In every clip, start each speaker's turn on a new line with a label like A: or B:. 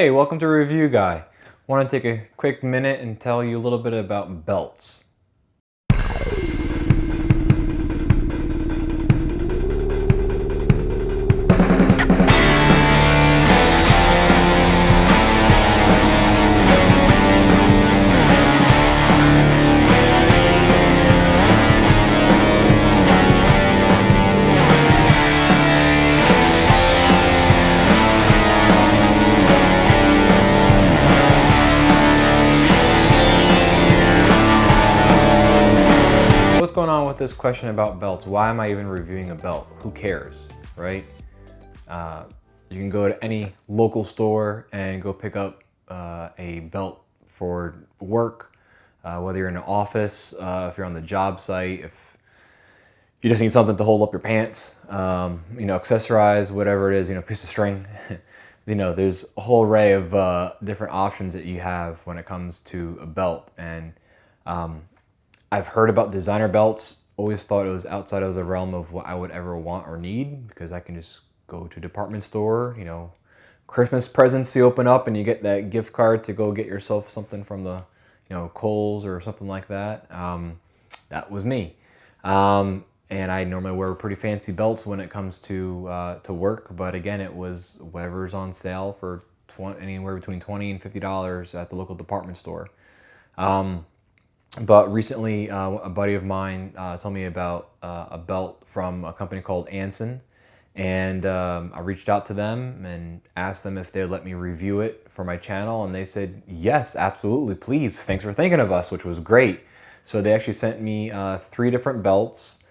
A: Hey, welcome to Review Guy. Want to take a quick minute and tell you a little bit about belts. What's going on with this question about belts? Why am I even reviewing a belt? Who cares, right? You can go to any local store and go pick up a belt for work, whether you're in an office, if you're on the job site, if you just need something to hold up your pants, accessorize, whatever it is, piece of string. There's a whole array of different options that you have when it comes to a belt. And I've heard about designer belts, always thought it was outside of the realm of what I would ever want or need, because I can just go to a department store, Christmas presents you open up and you get that gift card to go get yourself something from the, Kohl's or something like that. That was me. And I normally wear pretty fancy belts when it comes to work, but again, it was whatever's on sale for anywhere between $20 and $50 at the local department store. But recently, a buddy of mine told me about a belt from a company called Anson, and I reached out to them and asked them if they'd let me review it for my channel, and they said, yes, absolutely, please, thanks for thinking of us, which was great. So they actually sent me 3 different belts.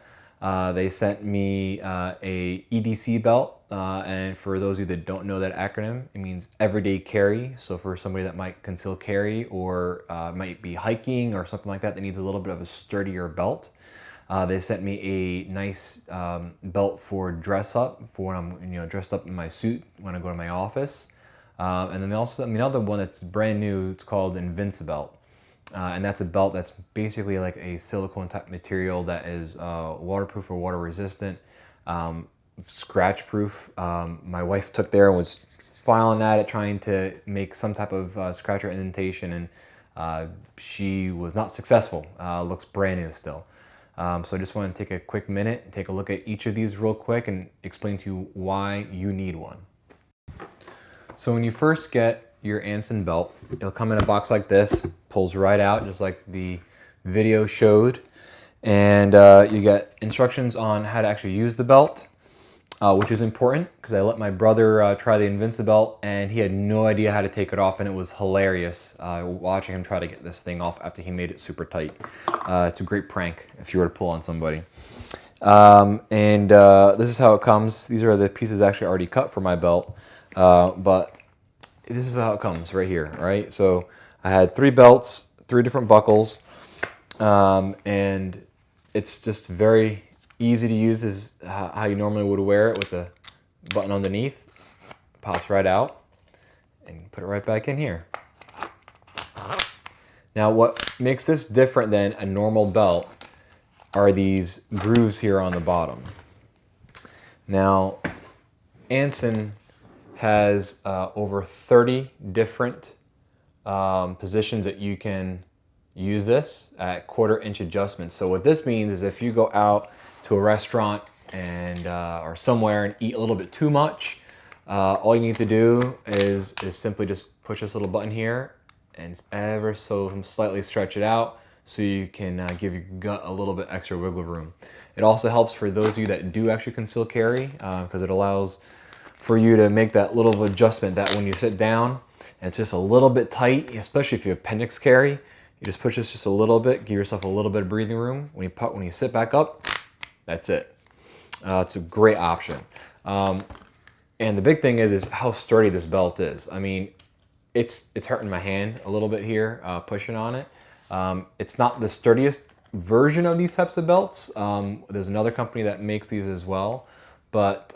A: They sent me a EDC belt, and for those of you that don't know that acronym, it means everyday carry. So for somebody that might conceal carry or might be hiking or something like that needs a little bit of a sturdier belt. They sent me a nice belt for dress up, for when I'm dressed up in my suit when I go to my office. And then they also sent me another one that's brand new. It's called Invincibelt. And that's a belt that's basically like a silicone type material that is waterproof or water resistant, scratch proof. My wife took there and was filing at it, trying to make some type of scratch or indentation, and she was not successful. Looks brand new still. So I just want to take a quick minute and take a look at each of these real quick and explain to you why you need one. So when you first get your Anson belt, it'll come in a box like this, pulls right out just like the video showed, and you get instructions on how to actually use the belt, which is important because I let my brother try the Invincibelt and he had no idea how to take it off, and it was hilarious watching him try to get this thing off after he made it super tight. It's a great prank if you were to pull on somebody. This is how it comes. These are the pieces actually already cut for my belt, but this is how it comes right here, right? So I had 3 belts, 3 different buckles, and it's just very easy to use as how you normally would wear it with the button underneath. Pops right out and put it right back in here. Now what makes this different than a normal belt are these grooves here on the bottom. Now Anson has over 30 different positions that you can use this at 1/4 inch adjustments. So what this means is if you go out to a restaurant and or somewhere and eat a little bit too much, all you need to do is simply just push this little button here and ever so slightly stretch it out so you can give your gut a little bit extra wiggle room. It also helps for those of you that do actually conceal carry because it allows for you to make that little adjustment that when you sit down and it's just a little bit tight, especially if you appendix carry, you just push this just a little bit, give yourself a little bit of breathing room. When you sit back up, that's it. It's a great option. And the big thing is how sturdy this belt is. I mean, it's hurting my hand a little bit here, pushing on it. It's not the sturdiest version of these types of belts. There's another company that makes these as well. But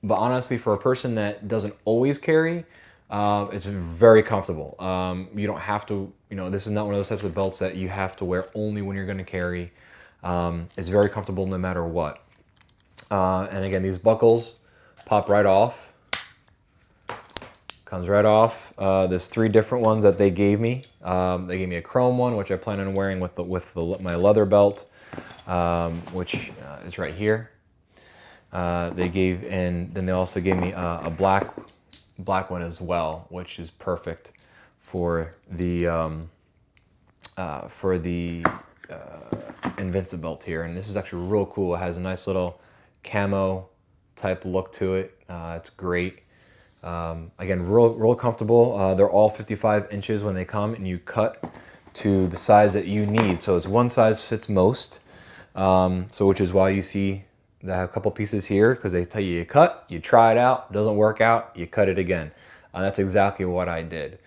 A: honestly, for a person that doesn't always carry, it's very comfortable. You don't have to, this is not one of those types of belts that you have to wear only when you're going to carry. It's very comfortable no matter what. And again, these buckles pop right off, Comes right off. There's 3 different ones that they gave me. They gave me a chrome one, which I plan on wearing with my leather belt, which is right here. And then they also gave me a black one as well, which is perfect for the Invincible belt here. And this is actually real cool. It has a nice little camo type look to it. It's great. Again, real comfortable. They're all 55 inches when they come, and you cut to the size that you need. So it's one size fits most. So which is why you see they have a couple pieces here, because they tell you you cut, you try it out, doesn't work out, you cut it again. That's exactly what I did.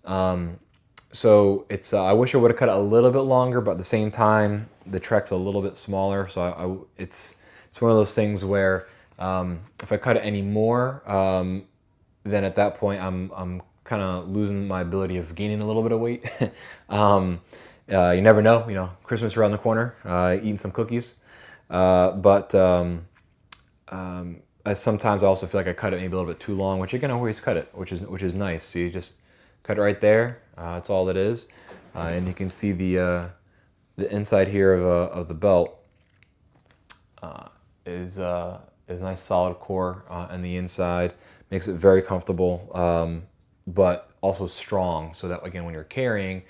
A: So it's I wish I would have cut it a little bit longer, but at the same time the trek's a little bit smaller. So it's one of those things where if I cut it any more, then at that point I'm kind of losing my ability of gaining a little bit of weight. You never know, Christmas around the corner, eating some cookies. Sometimes I also feel like I cut it maybe a little bit too long, which again, I always cut it, which is nice. See, just cut it right there. That's all it is. And you can see the inside here of the belt is a nice solid core on the inside. Makes it very comfortable, but also strong, so that again, when you're carrying,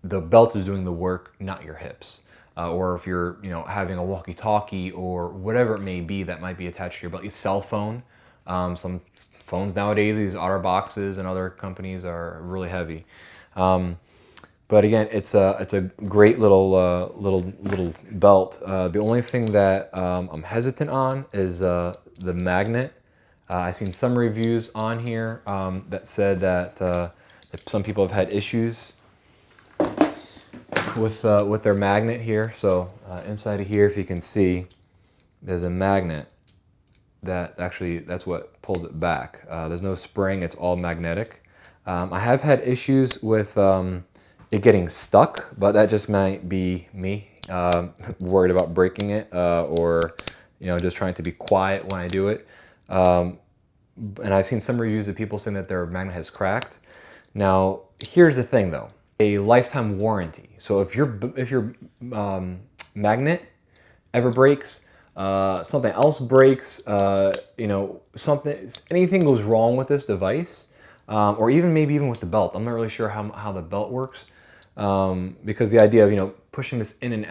A: the belt is doing the work, not your hips. Or if you're, having a walkie-talkie or whatever it may be that might be attached to your belt, your cell phone. Some phones nowadays, these OtterBoxes and other companies are really heavy. But again, it's a great little belt. The only thing that I'm hesitant on is the magnet. I've seen some reviews on here that said that some people have had issues with their magnet here. So inside of here, if you can see, there's a magnet that's what pulls it back. There's no spring, it's all magnetic. I have had issues with it getting stuck, but that just might be me worried about breaking it, or just trying to be quiet when I do it. And I've seen some reviews of people saying that their magnet has cracked. Now, here's the thing though. A lifetime warranty. So if your magnet ever breaks, something else breaks, anything goes wrong with this device, or maybe even with the belt. I'm not really sure how the belt works, because the idea of pushing this in and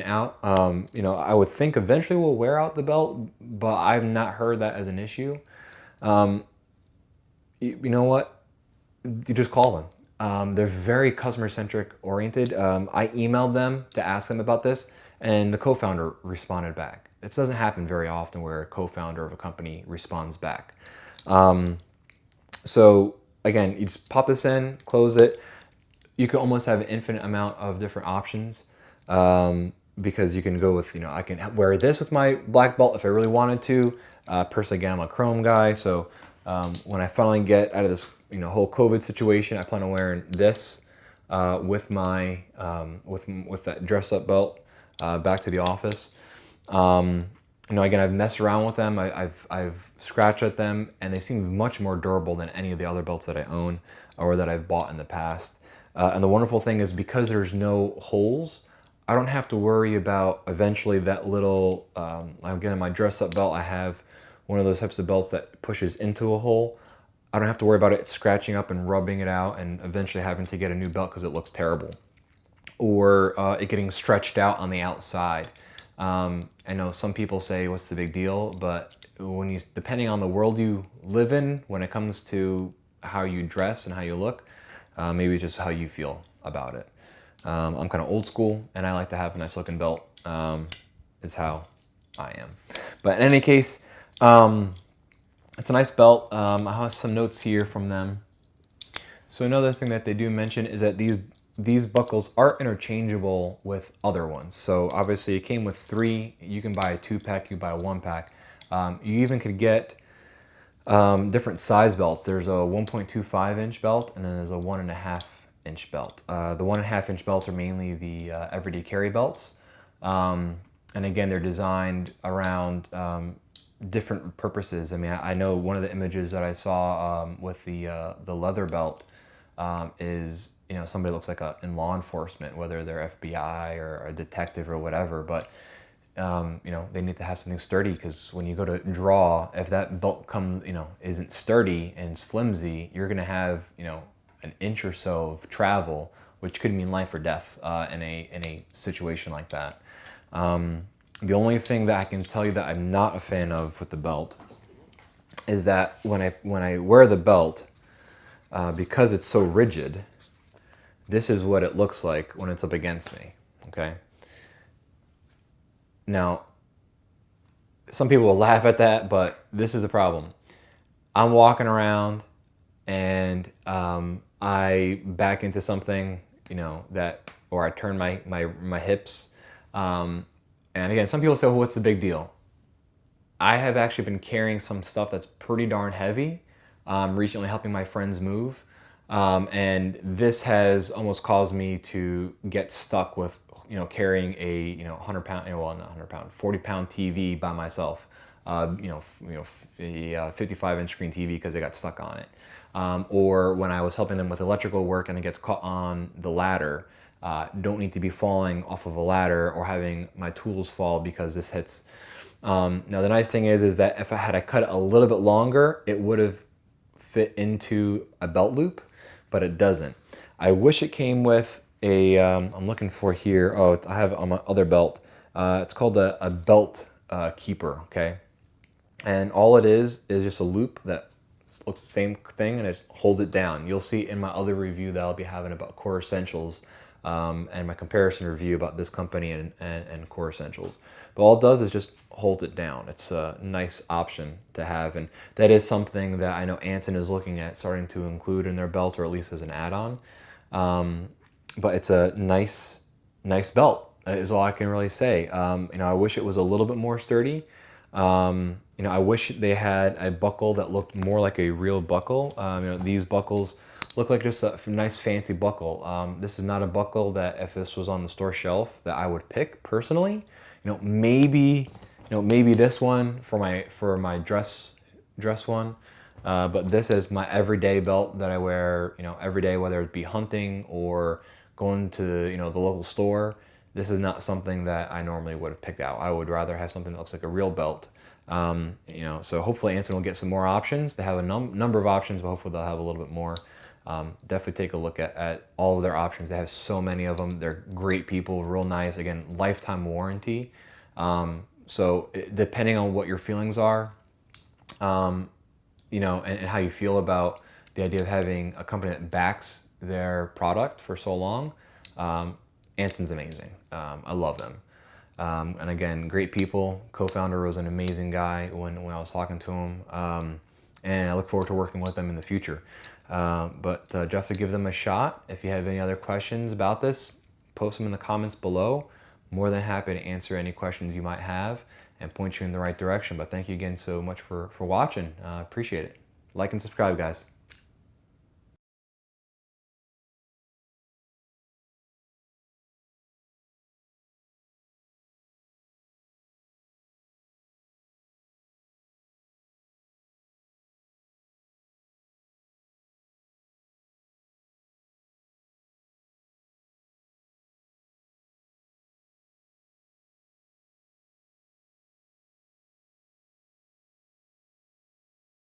A: out, I would think eventually we'll wear out the belt, but I've not heard that as an issue. You know what? You just call them. They're very customer-centric oriented. I emailed them to ask them about this, and the co-founder responded back. It doesn't happen very often where a co-founder of a company responds back. So again, you just pop this in, close it. You can almost have an infinite amount of different options, because you can go with, I can wear this with my black belt if I really wanted to. Personally, again, I'm a chrome guy, so when I finally get out of this whole COVID situation, I plan on wearing this with my with that dress up belt back to the office. Again, I've messed around with them. I've scratched at them, and they seem much more durable than any of the other belts that I own or that I've bought in the past. And the wonderful thing is, because there's no holes, I don't have to worry about eventually that little. Again, my dress up belt, I have one of those types of belts that pushes into a hole. I don't have to worry about it scratching up and rubbing it out and eventually having to get a new belt because it looks terrible. Or it getting stretched out on the outside. I know some people say, what's the big deal? But depending on the world you live in, when it comes to how you dress and how you look, maybe it's just how you feel about it. I'm kind of old school, and I like to have a nice looking belt, is how I am. But in any case, it's a nice belt. I have some notes here from them. So another thing that they do mention is that these buckles are interchangeable with other ones. So obviously it came with 3. You can buy a 2-pack, you buy a 1-pack. You even could get different size belts. There's a 1.25 inch belt, and then there's a 1.5 inch belt. The 1.5 inch belts are mainly the everyday carry belts. And again, they're designed around different purposes. I mean, I know one of the images that I saw with the leather belt is, you know, somebody looks like in law enforcement, whether they're FBI or a detective or whatever, but you know, they need to have something sturdy, because when you go to draw, if that belt isn't sturdy and it's flimsy, you're gonna have, you know, an inch or so of travel, which could mean life or death in a situation like that. The only thing that I can tell you that I'm not a fan of with the belt is that when I wear the belt, because it's so rigid, this is what it looks like when it's up against me. Okay. Now, some people will laugh at that, but this is the problem. I'm walking around and I back into something, you know, or I turn my hips. And again, some people say, well, what's the big deal? I have actually been carrying some stuff that's pretty darn heavy, recently helping my friends move. And this has almost caused me to get stuck with, you know, carrying a, you know, 100-pound, well, not 100-pound, 40-pound TV by myself. A 55-inch screen TV, because they got stuck on it. Or when I was helping them with electrical work and it gets caught on the ladder, don't need to be falling off of a ladder or having my tools fall because this hits. Now the nice thing is that if I cut it a little bit longer, it would have fit into a belt loop, but it doesn't. I wish it came with a, I'm looking for here, oh, I have it on my other belt. It's called a belt keeper, okay? And all it is just a loop that looks the same thing and it holds it down. You'll see in my other review that I'll be having about Core Essentials, and my comparison review about this company and Core Essentials. But all it does is just holds it down. It's a nice option to have, and that is something that I know Anson is looking at starting to include in their belts, or at least as an add-on. But it's a nice belt is all I can really say. You know, I wish it was a little bit more sturdy. You know, I wish they had a buckle that looked more like a real buckle. You know, these buckles look like just a nice fancy buckle. This is not a buckle that if this was on the store shelf that I would pick personally. You know, maybe this one for my dress one. But this is my everyday belt that I wear, you know, every day, whether it be hunting or going to, you know, the local store. This is not something that I normally would have picked out. I would rather have something that looks like a real belt. You know, so hopefully Anson will get some more options. They have a number of options, but hopefully they'll have a little bit more. Definitely take a look at all of their options. They have so many of them. They're great people, real nice. Again, lifetime warranty. So depending on what your feelings are, you know, and how you feel about the idea of having a company that backs their product for so long, Anson's amazing. I love them. And again, great people. Co-founder was an amazing guy when I was talking to him. And I look forward to working with them in the future. But you have to give them a shot. If you have any other questions about this, post them in the comments below. More than happy to answer any questions you might have and point you in the right direction. But thank you again so much for watching. Appreciate it. Like and subscribe, guys.